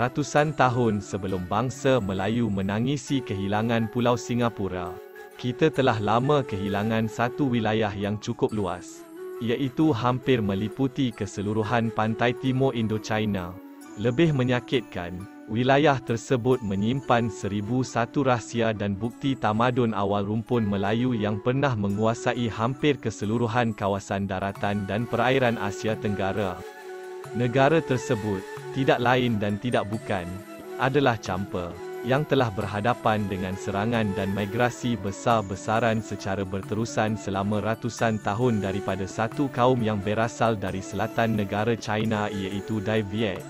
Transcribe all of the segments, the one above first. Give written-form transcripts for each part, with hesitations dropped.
Ratusan tahun sebelum bangsa Melayu menangisi kehilangan Pulau Singapura, kita telah lama kehilangan satu wilayah yang cukup luas, iaitu hampir meliputi keseluruhan pantai timur Indochina. Lebih menyakitkan, wilayah tersebut menyimpan 1001 rahsia dan bukti tamadun awal rumpun Melayu yang pernah menguasai hampir keseluruhan kawasan daratan dan perairan Asia Tenggara. Negara tersebut, tidak lain dan tidak bukan, adalah Champa, yang telah berhadapan dengan serangan dan migrasi besar-besaran secara berterusan selama ratusan tahun daripada satu kaum yang berasal dari selatan negara China iaitu Dai Viet.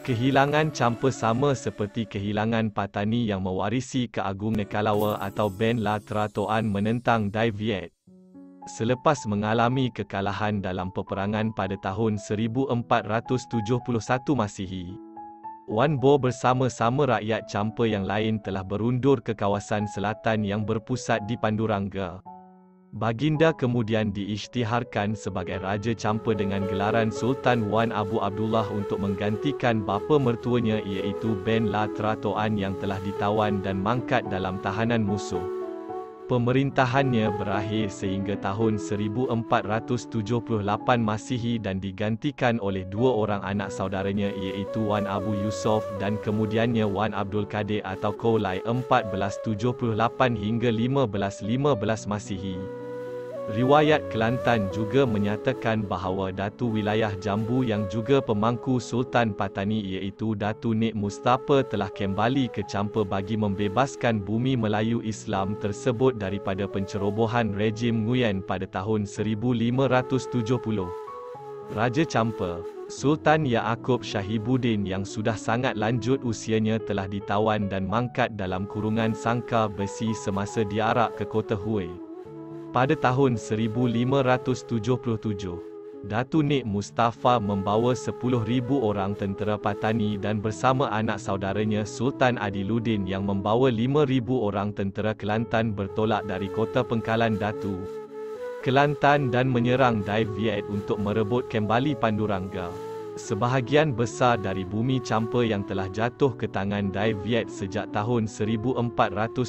Kehilangan Champa sama seperti kehilangan Patani yang mewarisi keagung Nekalawa atau Ben La Tratoan menentang Dai Viet. Selepas mengalami kekalahan dalam peperangan pada tahun 1471 Masihi, Wan Bo bersama-sama rakyat Champa yang lain telah berundur ke kawasan selatan yang berpusat di Panduranga. Baginda kemudian diisytiharkan sebagai Raja Champa dengan gelaran Sultan Wan Abu Abdullah untuk menggantikan bapa mertuanya iaitu Ben La Tratoan yang telah ditawan dan mangkat dalam tahanan musuh. Pemerintahannya berakhir sehingga tahun 1478 Masihi dan digantikan oleh dua orang anak saudaranya iaitu Wan Abu Yusof dan kemudiannya Wan Abdul Qadir atau Qolai 1478 hingga 1515 Masihi. Riwayat Kelantan juga menyatakan bahawa Datu Wilayah Jambu yang juga pemangku Sultan Patani iaitu Datu Nik Mustafa telah kembali ke Champa bagi membebaskan bumi Melayu Islam tersebut daripada pencerobohan rejim Nguyen pada tahun 1570. Raja Champa, Sultan Yaakob Shahibuddin yang sudah sangat lanjut usianya telah ditawan dan mangkat dalam kurungan sangkar besi semasa diarak ke kota Hue. Pada tahun 1577, Datu Nik Mustafa membawa 10,000 orang tentera Patani dan bersama anak saudaranya Sultan Adiluddin yang membawa 5,000 orang tentera Kelantan bertolak dari kota Pengkalan Datu, Kelantan dan menyerang Dai Viet untuk merebut kembali Panduranga. Sebahagian besar dari bumi Champa yang telah jatuh ke tangan Dai Viet sejak tahun 1471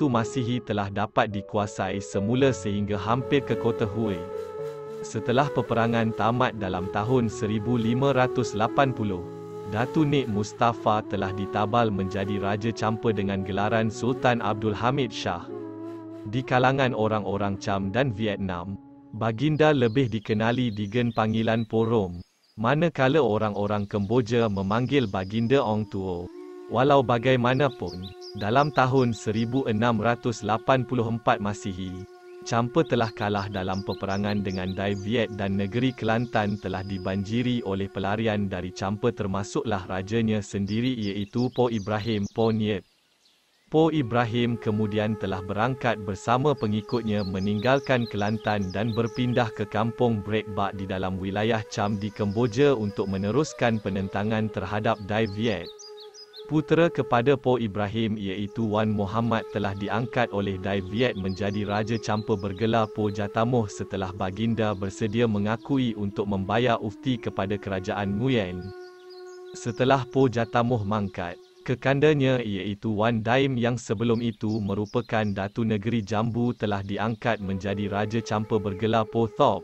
Masihi telah dapat dikuasai semula sehingga hampir ke kota Hue. Setelah peperangan tamat dalam tahun 1580, Datu Nik Mustafa telah ditabal menjadi Raja Champa dengan gelaran Sultan Abdul Hamid Shah. Di kalangan orang-orang Cham dan Vietnam, Baginda lebih dikenali dengan panggilan Porom, manakala orang-orang Kemboja memanggil Baginda Ong Tuo. Walau bagaimanapun, dalam tahun 1684 Masihi, Champa telah kalah dalam peperangan dengan Dai Viet dan negeri Kelantan telah dibanjiri oleh pelarian dari Champa termasuklah rajanya sendiri iaitu Po Ibrahim Po Niet. Po Ibrahim kemudian telah berangkat bersama pengikutnya meninggalkan Kelantan dan berpindah ke kampung Brek Bak di dalam wilayah Cham di Kemboja untuk meneruskan penentangan terhadap Dai Viet. Putera kepada Po Ibrahim iaitu Wan Muhammad telah diangkat oleh Dai Viet menjadi Raja Champa bergelar Po Jatamuh setelah Baginda bersedia mengakui untuk membayar ufti kepada kerajaan Nguyen. Setelah Po Jatamuh mangkat, kekandanya iaitu Wan Daim yang sebelum itu merupakan Datu Negeri Jambu telah diangkat menjadi Raja Champa bergelar Po Thop.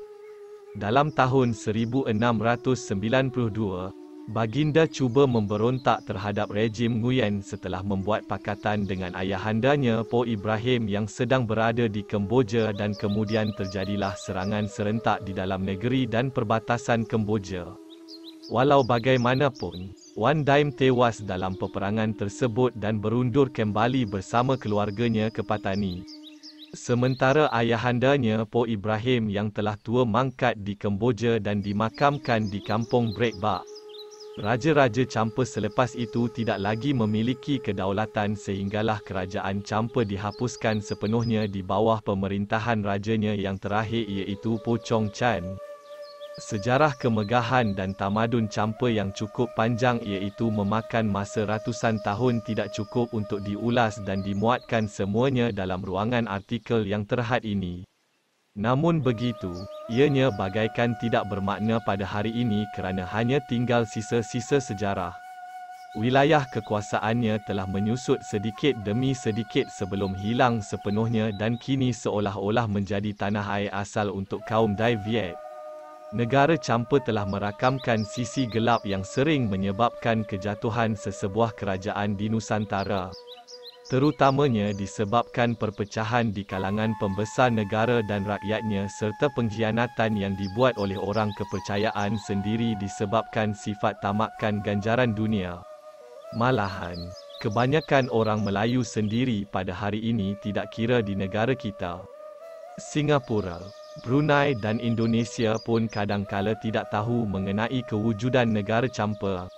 Dalam tahun 1692, Baginda cuba memberontak terhadap rejim Nguyen setelah membuat pakatan dengan ayahandanya Po Ibrahim yang sedang berada di Kemboja dan kemudian terjadilah serangan serentak di dalam negeri dan perbatasan Kemboja. Walau bagaimanapun, Wan Daim tewas dalam peperangan tersebut dan berundur kembali bersama keluarganya ke Patani. Sementara ayahandanya Po Ibrahim yang telah tua mangkat di Kemboja dan dimakamkan di kampung Brek Bak. Raja-raja Champa selepas itu tidak lagi memiliki kedaulatan sehinggalah kerajaan Champa dihapuskan sepenuhnya di bawah pemerintahan rajanya yang terakhir iaitu Po Chong Chan. Sejarah kemegahan dan tamadun Champa yang cukup panjang iaitu memakan masa ratusan tahun tidak cukup untuk diulas dan dimuatkan semuanya dalam ruangan artikel yang terhad ini. Namun begitu, ianya bagaikan tidak bermakna pada hari ini kerana hanya tinggal sisa-sisa sejarah. Wilayah kekuasaannya telah menyusut sedikit demi sedikit sebelum hilang sepenuhnya dan kini seolah-olah menjadi tanah air asal untuk kaum Dai Viet. Negara campa telah merakamkan sisi gelap yang sering menyebabkan kejatuhan sesebuah kerajaan di Nusantara. Terutamanya disebabkan perpecahan di kalangan pembesar negara dan rakyatnya serta pengkhianatan yang dibuat oleh orang kepercayaan sendiri disebabkan sifat tamakkan ganjaran dunia. Malahan, kebanyakan orang Melayu sendiri pada hari ini tidak kira di negara kita. Singapura, Brunei dan Indonesia pun kadangkala tidak tahu mengenai kewujudan negara campa.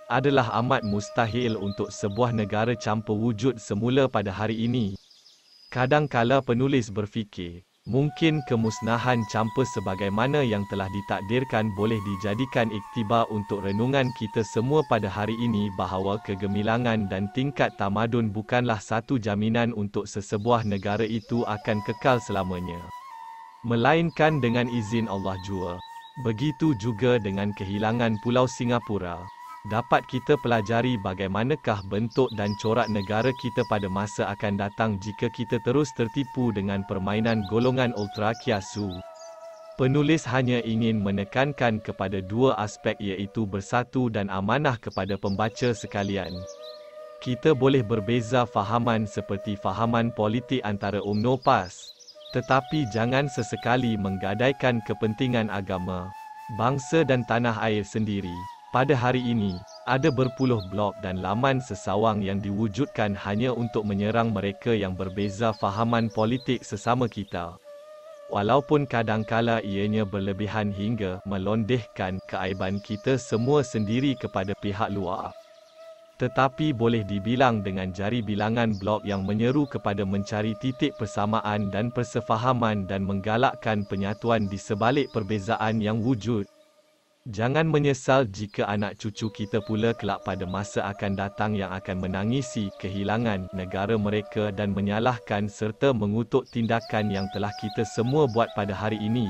Adalah amat mustahil untuk sebuah negara campa wujud semula pada hari ini. Kadangkala penulis berfikir, mungkin kemusnahan campa sebagaimana yang telah ditakdirkan boleh dijadikan iktibar untuk renungan kita semua pada hari ini bahawa kegemilangan dan tingkat tamadun bukanlah satu jaminan untuk sesebuah negara itu akan kekal selamanya. Melainkan dengan izin Allah jua. Begitu juga dengan kehilangan Pulau Singapura. Dapat kita pelajari bagaimanakah bentuk dan corak negara kita pada masa akan datang jika kita terus tertipu dengan permainan golongan ultra kiasu. Penulis hanya ingin menekankan kepada dua aspek iaitu bersatu dan amanah kepada pembaca sekalian. Kita boleh berbeza fahaman seperti fahaman politik antara UMNO PAS. Tetapi jangan sesekali menggadaikan kepentingan agama, bangsa dan tanah air sendiri. Pada hari ini, ada berpuluh blog dan laman sesawang yang diwujudkan hanya untuk menyerang mereka yang berbeza fahaman politik sesama kita. Walaupun kadangkala ianya berlebihan hingga melondehkan keaiban kita semua sendiri kepada pihak luar. Tetapi boleh dibilang dengan jari bilangan blog yang menyeru kepada mencari titik persamaan dan persefahaman dan menggalakkan penyatuan di sebalik perbezaan yang wujud. Jangan menyesal jika anak cucu kita pula kelak pada masa akan datang yang akan menangisi kehilangan negara mereka dan menyalahkan serta mengutuk tindakan yang telah kita semua buat pada hari ini.